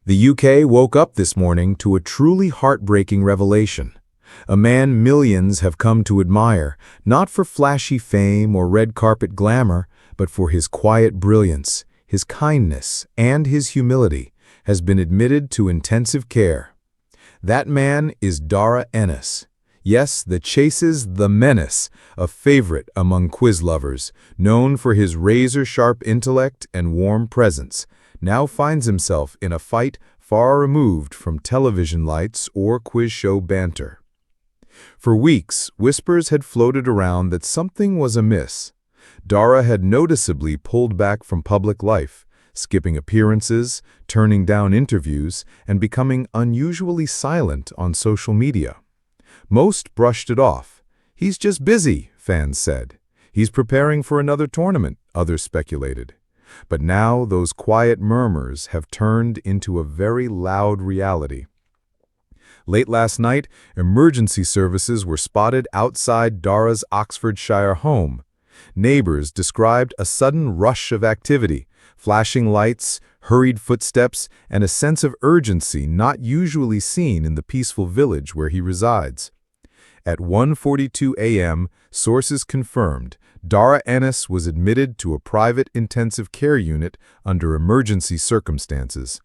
The UK woke up this morning to a truly heartbreaking revelation. A man millions have come to admire, not for flashy fame or red carpet glamour, but for his quiet brilliance, his kindness, and his humility, has been admitted to intensive care. That man is Darragh Ennis. Yes, the Chase's The Menace, a favorite among quiz lovers, known for his razor-sharp intellect and warm presence, now finds himself in a fight far removed from television lights or quiz show banter. For weeks, whispers had floated around that something was amiss. Darragh had noticeably pulled back from public life, skipping appearances, turning down interviews, and becoming unusually silent on social media. Most brushed it off. He's just busy, fans said. He's preparing for another tournament, others speculated. But now those quiet murmurs have turned into a very loud reality. Late last night, emergency services were spotted outside Darragh's Oxfordshire home. Neighbors described a sudden rush of activity, flashing lights, hurried footsteps, and a sense of urgency not usually seen in the peaceful village where he resides. At 1:42 a.m., sources confirmed Darragh Ennis was admitted to a private intensive care unit under emergency circumstances.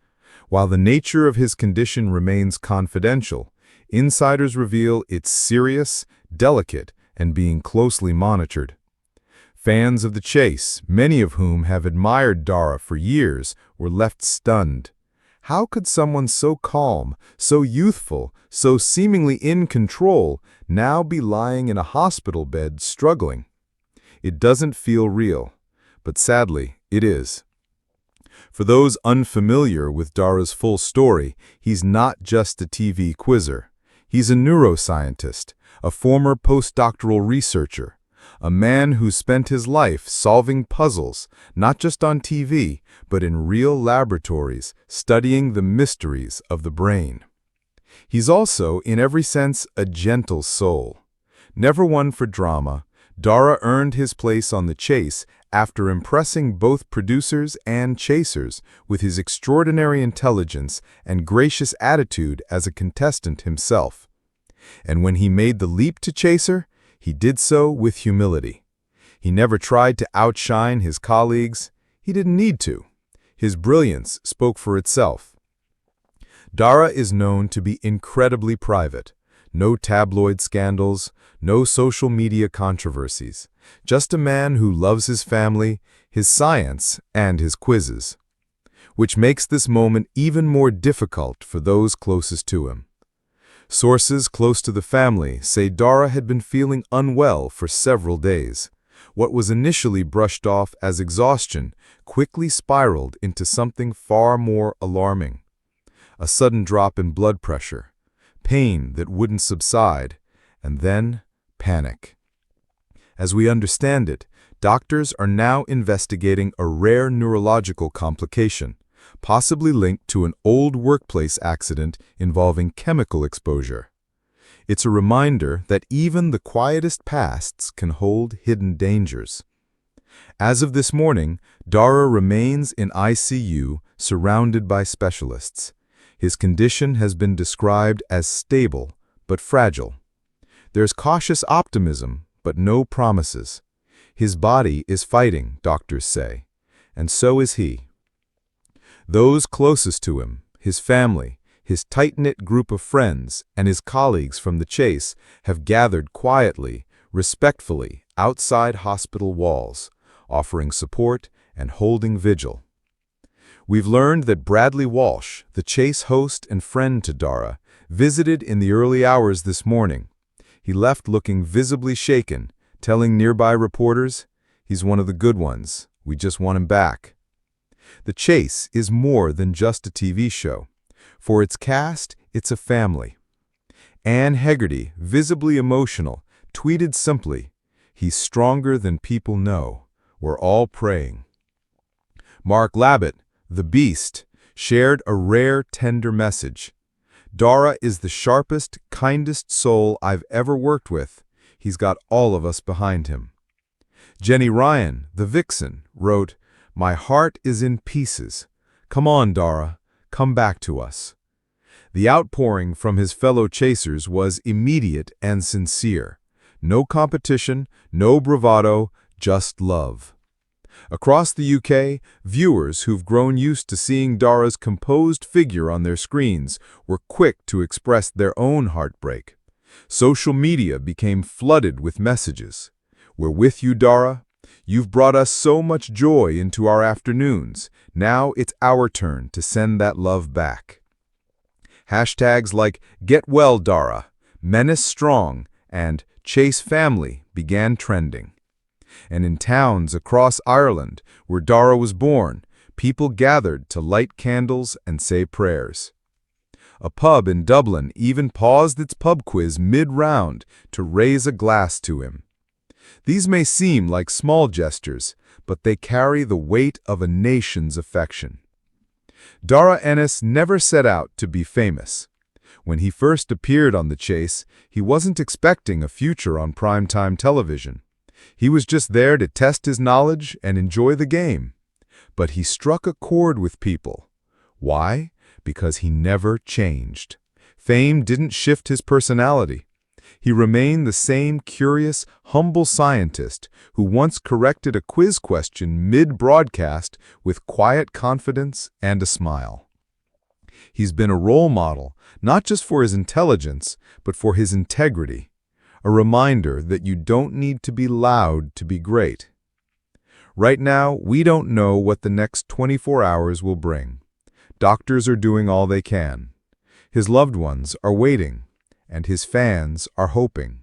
While the nature of his condition remains confidential, insiders reveal it's serious, delicate, and being closely monitored. Fans of the Chase, many of whom have admired Darragh for years, were left stunned. How could someone so calm, so youthful, so seemingly in control, now be lying in a hospital bed struggling? It doesn't feel real, but sadly, it is. For those unfamiliar with Darragh's full story, he's not just a TV quizzer. He's a neuroscientist, a former postdoctoral researcher, a man who spent his life solving puzzles, not just on TV, but in real laboratories, studying the mysteries of the brain. He's also, in every sense, a gentle soul. Never one for drama, Darragh earned his place on The Chase after impressing both producers and chasers with his extraordinary intelligence and gracious attitude as a contestant himself. And when he made the leap to chaser, he did so with humility. He never tried to outshine his colleagues. He didn't need to. His brilliance spoke for itself. Darragh is known to be incredibly private. No tabloid scandals, no social media controversies. Just a man who loves his family, his science, and his quizzes. Which makes this moment even more difficult for those closest to him. Sources close to the family say Darragh had been feeling unwell for several days. What was initially brushed off as exhaustion quickly spiraled into something far more alarming. A sudden drop in blood pressure, pain that wouldn't subside, and then panic. As we understand it, doctors are now investigating a rare neurological complication, possibly linked to an old workplace accident involving chemical exposure. It's a reminder that even the quietest pasts can hold hidden dangers. As of this morning, Darragh remains in ICU, surrounded by specialists. His condition has been described as stable, but fragile. There's cautious optimism, but no promises. His body is fighting, doctors say, and so is he. Those closest to him, his family, his tight-knit group of friends, and his colleagues from The Chase have gathered quietly, respectfully, outside hospital walls, offering support and holding vigil. We've learned that Bradley Walsh, the Chase host and friend to Darragh, visited in the early hours this morning. He left looking visibly shaken, telling nearby reporters, "He's one of the good ones. We just want him back." The Chase is more than just a TV show. For its cast, it's a family. Anne Hegarty, visibly emotional, tweeted simply, "He's stronger than people know. We're all praying." Mark Labbett, the Beast, shared a rare, tender message. "Darragh is the sharpest, kindest soul I've ever worked with. He's got all of us behind him." Jenny Ryan, the Vixen, wrote, "My heart is in pieces. Come on, Darragh. come back to us. The outpouring from his fellow chasers was immediate and sincere. No competition, no bravado, just love. Across the UK, viewers who've grown used to seeing Darragh's composed figure on their screens were quick to express their own heartbreak. Social media became flooded with messages. "We're with you, Darragh. You've brought us so much joy into our afternoons. Now it's our turn to send that love back." Hashtags like "Get Well, Darragh," "Menace Strong," and "Chase Family" began trending. And in towns across Ireland, where Darragh was born, people gathered to light candles and say prayers. A pub in Dublin even paused its pub quiz mid-round to raise a glass to him. These may seem like small gestures, but they carry the weight of a nation's affection. Darragh Ennis never set out to be famous. When he first appeared on The Chase, he wasn't expecting a future on primetime television. He was just there to test his knowledge and enjoy the game. But he struck a chord with people. Why? Because he never changed. Fame didn't shift his personality. He remained the same curious, humble scientist who once corrected a quiz question mid-broadcast with quiet confidence and a smile. He's been a role model, not just for his intelligence, but for his integrity. A reminder that you don't need to be loud to be great. Right now, we don't know what the next 24 hours will bring. Doctors are doing all they can. His loved ones are waiting, and his fans are hoping.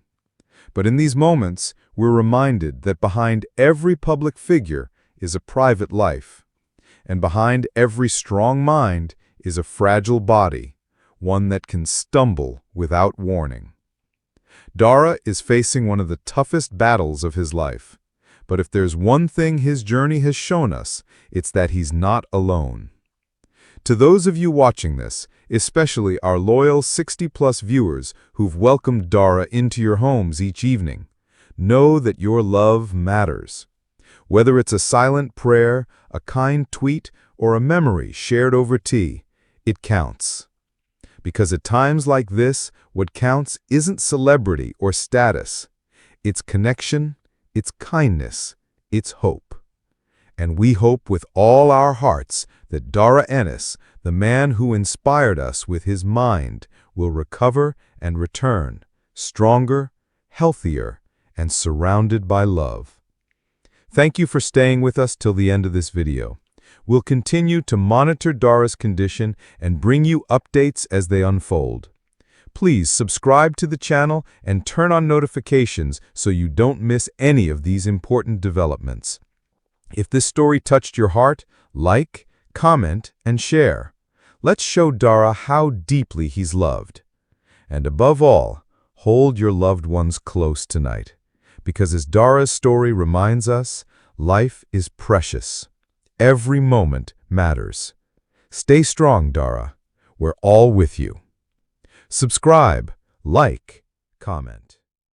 But in these moments, we're reminded that behind every public figure is a private life, and behind every strong mind is a fragile body, one that can stumble without warning. Darragh is facing one of the toughest battles of his life. But if there's one thing his journey has shown us, it's that he's not alone. To those of you watching this, especially our loyal 60-plus viewers who've welcomed Darragh into your homes each evening, know that your love matters. Whether it's a silent prayer, a kind tweet, or a memory shared over tea, it counts. Because at times like this, what counts isn't celebrity or status. It's connection, it's kindness, it's hope. And we hope with all our hearts that Darragh Ennis, the man who inspired us with his mind, will recover and return, stronger, healthier, and surrounded by love. Thank you for staying with us till the end of this video. We'll continue to monitor Darragh's condition and bring you updates as they unfold. Please subscribe to the channel and turn on notifications so you don't miss any of these important developments. If this story touched your heart, like, comment, and share. Let's show Darragh how deeply he's loved. And above all, hold your loved ones close tonight. Because as Darragh's story reminds us, life is precious. Every moment matters. Stay strong, Darragh. We're all with you. Subscribe, like, comment.